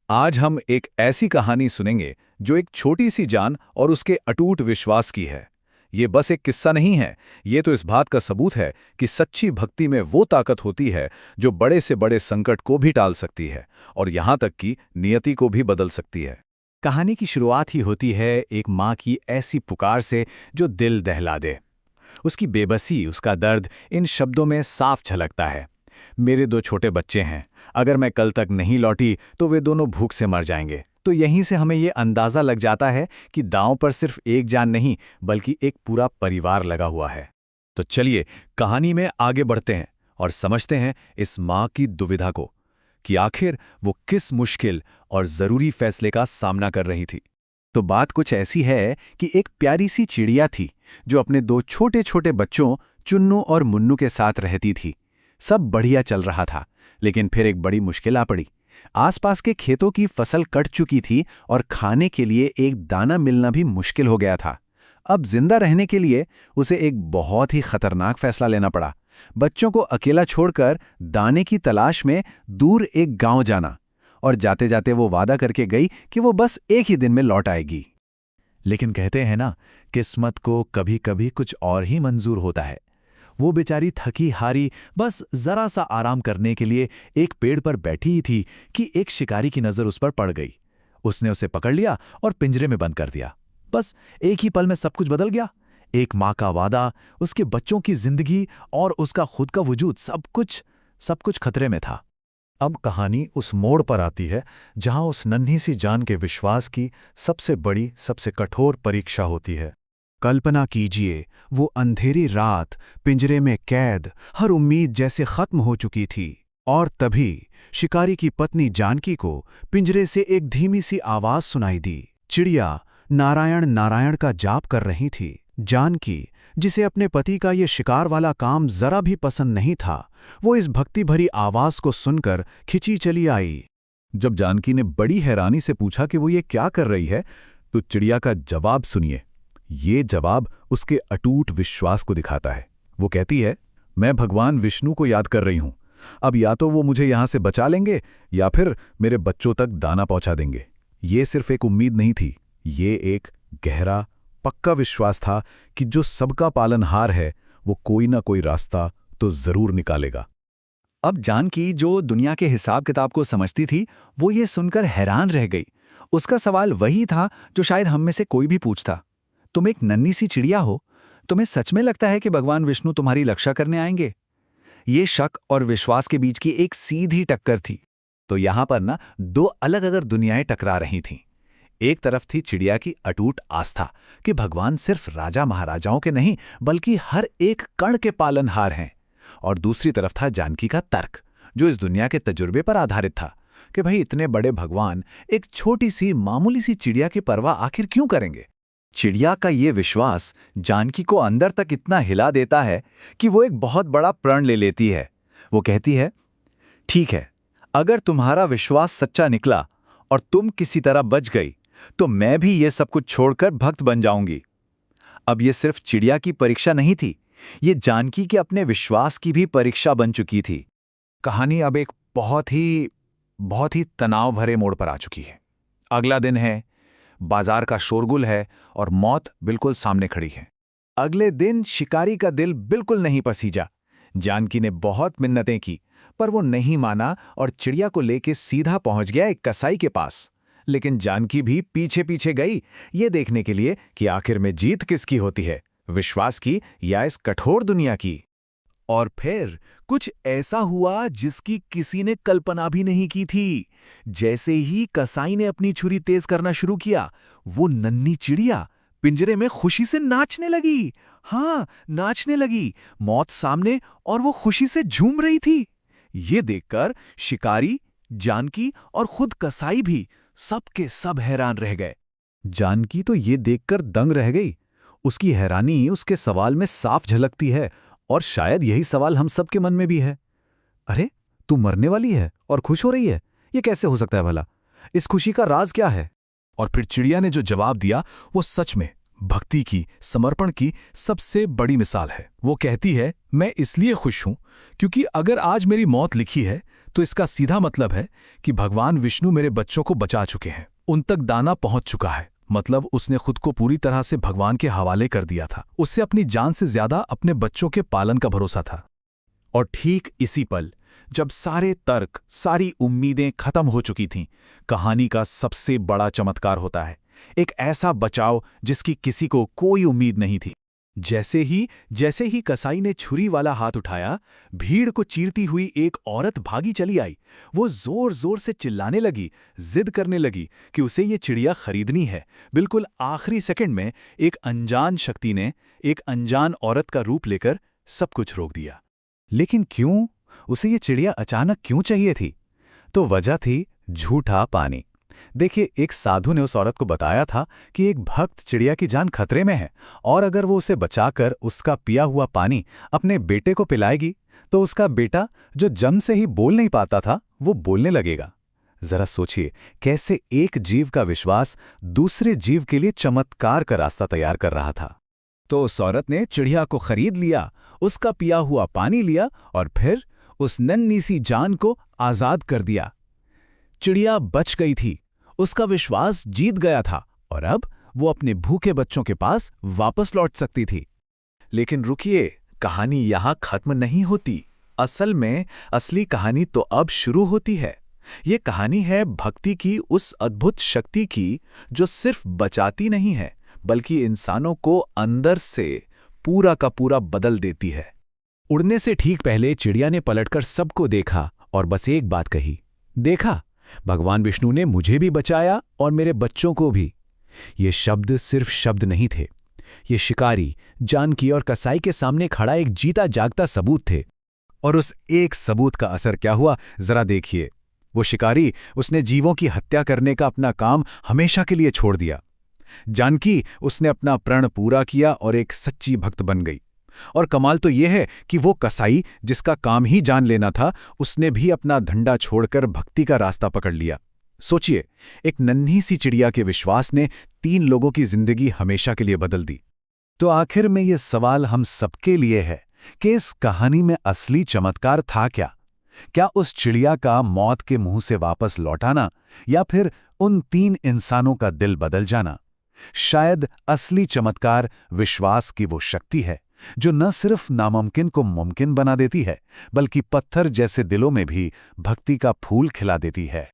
आज हम एक ऐसी कहानी सुनेंगे जो एक छोटी सी जान और उसके अटूट विश्वास की है। ये बस एक किस्सा नहीं है, ये तो इस बात का सबूत है कि सच्ची भक्ति में वो ताकत होती है जो बड़े से बड़े संकट को भी टाल सकती है और यहाँ तक कि नियति को भी बदल सकती है। कहानी की शुरुआत ही होती है एक माँ की ऐसी पुकार से जो दिल दहला दे। उसकी बेबसी, उसका दर्द इन शब्दों में साफ झलकता है। मेरे 2 छोटे बच्चे हैं, अगर मैं कल तक नहीं लौटी तो वे दोनों भूख से मर जाएंगे। तो यहीं से हमें ये अंदाज़ा लग जाता है कि दांव पर सिर्फ एक जान नहीं बल्कि एक पूरा परिवार लगा हुआ है। तो चलिए कहानी में आगे बढ़ते हैं और समझते हैं इस माँ की दुविधा को कि आखिर वो किस मुश्किल और ज़रूरी फैसले का सामना कर रही थी। तो बात कुछ ऐसी है कि एक प्यारी सी चिड़िया थी जो अपने 2 छोटे छोटे बच्चों चुन्नू और मुन्नू के साथ रहती थी। सब बढ़िया चल रहा था, लेकिन फिर एक बड़ी मुश्किल आ पड़ी। आसपास के खेतों की फसल कट चुकी थी और खाने के लिए एक दाना मिलना भी मुश्किल हो गया था। अब जिंदा रहने के लिए उसे एक बहुत ही खतरनाक फैसला लेना पड़ा। बच्चों को अकेला छोड़कर दाने की तलाश में दूर एक गांव जाना, और जाते जाते वो वादा करके गई कि वो बस एक ही दिन में लौट आएगी। लेकिन कहते हैं ना, किस्मत को कभी कभी कुछ और ही मंजूर होता है। वो बेचारी थकी हारी बस जरा सा आराम करने के लिए एक पेड़ पर बैठी ही थी कि एक शिकारी की नजर उस पर पड़ गई। उसने उसे पकड़ लिया और पिंजरे में बंद कर दिया। बस एक ही पल में सब कुछ बदल गया। एक माँ का वादा, उसके बच्चों की जिंदगी और उसका खुद का वजूद, सब कुछ खतरे में था। अब कहानी उस मोड़ पर आती है जहां उस नन्ही सी जान के विश्वास की सबसे बड़ी, सबसे कठोर परीक्षा होती है। कल्पना कीजिए, वो अंधेरी रात, पिंजरे में कैद, हर उम्मीद जैसे खत्म हो चुकी थी। और तभी शिकारी की पत्नी जानकी को पिंजरे से एक धीमी सी आवाज सुनाई दी। चिड़िया नारायण नारायण का जाप कर रही थी। जानकी, जिसे अपने पति का ये शिकार वाला काम जरा भी पसंद नहीं था, वो इस भक्ति भरी आवाज को सुनकर खिंची चली आई। जब जानकी ने बड़ी हैरानी से पूछा कि वो ये क्या कर रही है, तो चिड़िया का जवाब सुनिए। ये जवाब उसके अटूट विश्वास को दिखाता है। वो कहती है, मैं भगवान विष्णु को याद कर रही हूं। अब या तो वो मुझे यहां से बचा लेंगे या फिर मेरे बच्चों तक दाना पहुंचा देंगे। ये सिर्फ एक उम्मीद नहीं थी, ये एक गहरा, पक्का विश्वास था कि जो सबका पालनहार है वो कोई ना कोई रास्ता तो जरूर निकालेगा। अब जानकी, जो दुनिया के हिसाब किताब को समझती थी, वो ये सुनकर हैरान रह गई। उसका सवाल वही था जो शायद हम में से कोई भी पूछता। तुम एक नन्ही सी चिड़िया हो, तुम्हें सच में लगता है कि भगवान विष्णु तुम्हारी रक्षा करने आएंगे? ये शक और विश्वास के बीच की एक सीधी टक्कर थी। तो यहां पर ना 2 अलग अलग दुनियाएं टकरा रही थीं। एक तरफ थी चिड़िया की अटूट आस्था कि भगवान सिर्फ राजा महाराजाओं के नहीं बल्कि हर एक कण के पालनहार हैं, और दूसरी तरफ था जानकी का तर्क, जो इस दुनिया के तजुर्बे पर आधारित था कि भाई इतने बड़े भगवान एक छोटी सी मामूली सी चिड़िया की परवाह आखिर क्यों करेंगे। चिड़िया का ये विश्वास जानकी को अंदर तक इतना हिला देता है कि वो एक बहुत बड़ा प्रण ले लेती है। वो कहती है, ठीक है, अगर तुम्हारा विश्वास सच्चा निकला और तुम किसी तरह बच गई तो मैं भी ये सब कुछ छोड़कर भक्त बन जाऊंगी। अब ये सिर्फ चिड़िया की परीक्षा नहीं थी, ये जानकी के अपने विश्वास की भी परीक्षा बन चुकी थी। कहानी अब एक बहुत ही तनाव भरे मोड़ पर आ चुकी है। अगला दिन है, बाजार का शोरगुल है और मौत बिल्कुल सामने खड़ी है। अगले दिन शिकारी का दिल बिल्कुल नहीं पसीजा। जानकी ने बहुत मिन्नतें की पर वो नहीं माना और चिड़िया को लेके सीधा पहुंच गया एक कसाई के पास। लेकिन जानकी भी पीछे पीछे गई, ये देखने के लिए कि आखिर में जीत किसकी होती है, विश्वास की या इस कठोर दुनिया की। और फिर कुछ ऐसा हुआ जिसकी किसी ने कल्पना भी नहीं की थी। जैसे ही कसाई ने अपनी छुरी तेज करना शुरू किया, वो नन्ही चिड़िया पिंजरे में खुशी से नाचने लगी। हाँ, नाचने लगी, मौत सामने और वो खुशी से झूम रही थी। ये देखकर शिकारी, जानकी और खुद कसाई भी सब के सब हैरान रह गए। जानकी तो ये देखकर दंग रह गई। उसकी हैरानी उसके सवाल में साफ झलकती है, और शायद यही सवाल हम सबके मन में भी है। अरे, तू मरने वाली है और खुश हो रही है, ये कैसे हो सकता है भला? इस खुशी का राज क्या है? और फिर चिड़िया ने जो जवाब दिया वो सच में भक्ति की, समर्पण की सबसे बड़ी मिसाल है। वो कहती है, मैं इसलिए खुश हूं क्योंकि अगर आज मेरी मौत लिखी है तो इसका सीधा मतलब है कि भगवान विष्णु मेरे बच्चों को बचा चुके हैं, उन तक दाना पहुंच चुका है। मतलब उसने खुद को पूरी तरह से भगवान के हवाले कर दिया था। उससे अपनी जान से ज्यादा अपने बच्चों के पालन का भरोसा था। और ठीक इसी पल, जब सारे तर्क, सारी उम्मीदें खत्म हो चुकी थीं, कहानी का सबसे बड़ा चमत्कार होता है। एक ऐसा बचाव जिसकी किसी को कोई उम्मीद नहीं थी। जैसे ही कसाई ने छुरी वाला हाथ उठाया, भीड़ को चीरती हुई एक औरत भागी चली आई। वो जोर जोर से चिल्लाने लगी, जिद करने लगी कि उसे ये चिड़िया खरीदनी है। बिल्कुल आखिरी सेकंड में एक अनजान शक्ति ने एक अनजान औरत का रूप लेकर सब कुछ रोक दिया। लेकिन क्यों? उसे ये चिड़िया अचानक क्यों चाहिए थी? तो वजह थी झूठा पानी। देखिए, एक साधु ने उस औरत को बताया था कि एक भक्त चिड़िया की जान खतरे में है और अगर वो उसे बचाकर उसका पिया हुआ पानी अपने बेटे को पिलाएगी तो उसका बेटा, जो जन्म से ही बोल नहीं पाता था, वो बोलने लगेगा। जरा सोचिए, कैसे एक जीव का विश्वास दूसरे जीव के लिए चमत्कार का रास्ता तैयार कर रहा था। तो उस औरत ने चिड़िया को खरीद लिया, उसका पिया हुआ पानी लिया और फिर उस नन्ही सी जान को आजाद कर दिया। चिड़िया बच गई थी, उसका विश्वास जीत गया था और अब वो अपने भूखे बच्चों के पास वापस लौट सकती थी। लेकिन रुकिए, कहानी यहां खत्म नहीं होती। असल में असली कहानी तो अब शुरू होती है। ये कहानी है भक्ति की, उस अद्भुत शक्ति की जो सिर्फ बचाती नहीं है बल्कि इंसानों को अंदर से पूरा का पूरा बदल देती है। उड़ने से ठीक पहले चिड़िया ने पलटकर सबको देखा और बस एक बात कही, देखा, भगवान विष्णु ने मुझे भी बचाया और मेरे बच्चों को भी। ये शब्द सिर्फ शब्द नहीं थे, ये शिकारी, जानकी और कसाई के सामने खड़ा एक जीता जागता सबूत थे। और उस एक सबूत का असर क्या हुआ, जरा देखिए। वो शिकारी, उसने जीवों की हत्या करने का अपना काम हमेशा के लिए छोड़ दिया। जानकी, उसने अपना प्रण पूरा किया और एक सच्ची भक्त बन गई। और कमाल तो यह है कि वो कसाई, जिसका काम ही जान लेना था, उसने भी अपना धंधा छोड़कर भक्ति का रास्ता पकड़ लिया। सोचिए, एक नन्ही सी चिड़िया के विश्वास ने 3 लोगों की जिंदगी हमेशा के लिए बदल दी। तो आखिर में ये सवाल हम सबके लिए है कि इस कहानी में असली चमत्कार था क्या? क्या उस चिड़िया का मौत के मुंह से वापस लौटाना या फिर उन 3 इंसानों का दिल बदल जाना? शायद असली चमत्कार विश्वास की वो शक्ति है जो न सिर्फ नामुमकिन को मुमकिन बना देती है बल्कि पत्थर जैसे दिलों में भी भक्ति का फूल खिला देती है।